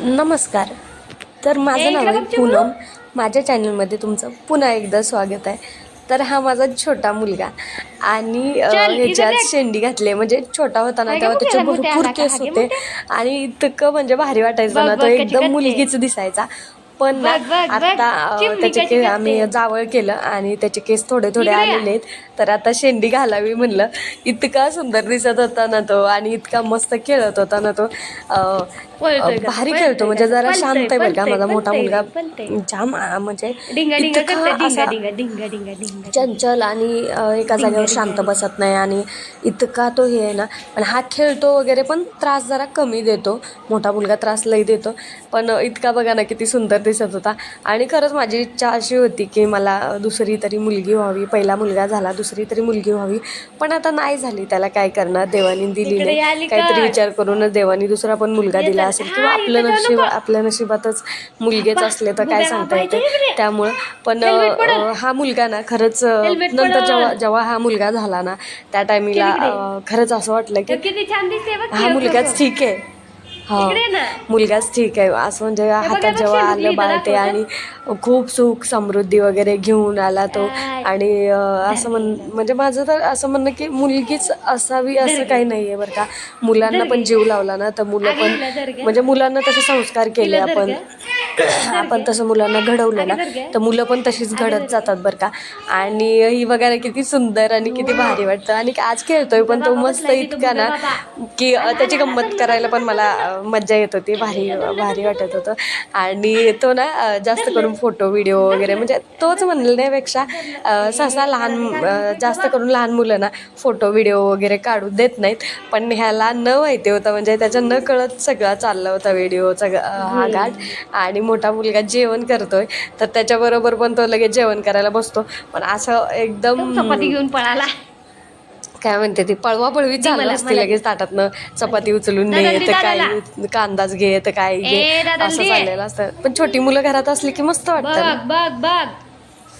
नमस्कार. तर माझं नाव आहे पूनम. माझ्या चॅनलमध्ये तुमचं पुन्हा एकदा स्वागत आहे. तर हा माझा छोटा मुलगा आणि ह्याच्यात शेंडी घातली. म्हणजे छोटा होता ना तेव्हा त्याचे भरपूर केस होते आणि इतकं म्हणजे भारी वाटायचं ना, तो एकदम मुलगीच दिसायचा. पण ना आता त्याचे आम्ही जावळ केलं आणि त्याचे केस थोडे थोडे आलेले आहेत. तर आता शेंडी घालावी म्हणलं. इतका सुंदर दिसत होता ना तो आणि इतका मस्त खेळत होता ना तो. भारी खेळतो, म्हणजे जरा शांत आहे बरं का माझा मोठा मुलगा. जाम म्हणजे इतका असा चंचल आणि एका जागेवर शांत बसत नाही आणि इतका तो हे आहे ना. पण हा खेळतो वगैरे, पण त्रास जरा कमी देतो. मोठा मुलगा त्रास लई देतो, पण इतका बघा ना किती सुंदर दिसत होता. आणि खरंच माझी इच्छा अशी होती की मला दुसरी तरी मुलगी व्हावी. पहिला मुलगा झाला, दुसरी तरी मुलगी व्हावी, पण आता नाही झाली. त्याला काय करणार, देवाने दिली नाही. काहीतरी विचार करूनच देवाने दुसरा पण मुलगा दिला असेल, किंवा आपल्या नशिबातच मुलगेच असले तर काय सांगता येते. त्यामुळं पण हा मुलगा ना खरंच नंतर जेव्हा हा मुलगा झाला ना, त्या टायमिंगला खरंच असं वाटलं की हा मुलगाच ठीक आहे. हा मुलगाच ठीक आहे असं. म्हणजे हातात जेव्हा आलं बाळ ते, आणि खूप सुख समृद्धी वगैरे घेऊन आला तो. आणि असं म्हणजे माझं तर असं म्हणणं की मुलगीच असावी असं काही नाही आहे बरं का. मुलांना पण जीव लावला ना तर मुलं पण, म्हणजे मुलांना तसे संस्कार केले आपण तसं मुलांना घडवलं ना तर मुलं पण तशीच घडत जातात बरं का. आणि ही बघायला किती सुंदर आणि किती भारी वाटतं. आणि आज खेळतोय पण तो मस्त इतका ना की त्याची गंमत करायला पण मला मज्जा येत होती. भारी भारी वाटत होतं. आणि तो ना जास्त करून फोटो व्हिडिओ वगैरे, म्हणजे तोच म्हणण्यापेक्षा सहसा जास्त करून लहान मुलं ना फोटो व्हिडिओ वगैरे काढू देत नाहीत. पण ह्याला न माहिती होतं, म्हणजे त्याच्या न कळत सगळा चालला होता व्हिडिओचा हा घाट. आणि मोठा मुलगा जेवण करतोय तर त्याच्याबरोबर पण तो लगेच जेवण करायला बसतो. पण असं एकदम चपाती घेऊन पळाला, काय म्हणते ती पळवापळवी चालू असते. लगेच ताटातनं चपाती उचलून ने, तर काही कांदाच घे, तर काही घे, असं चाललेलं असतं. पण छोटी मुलं घरात असली की मस्त वाटतं ना. बघ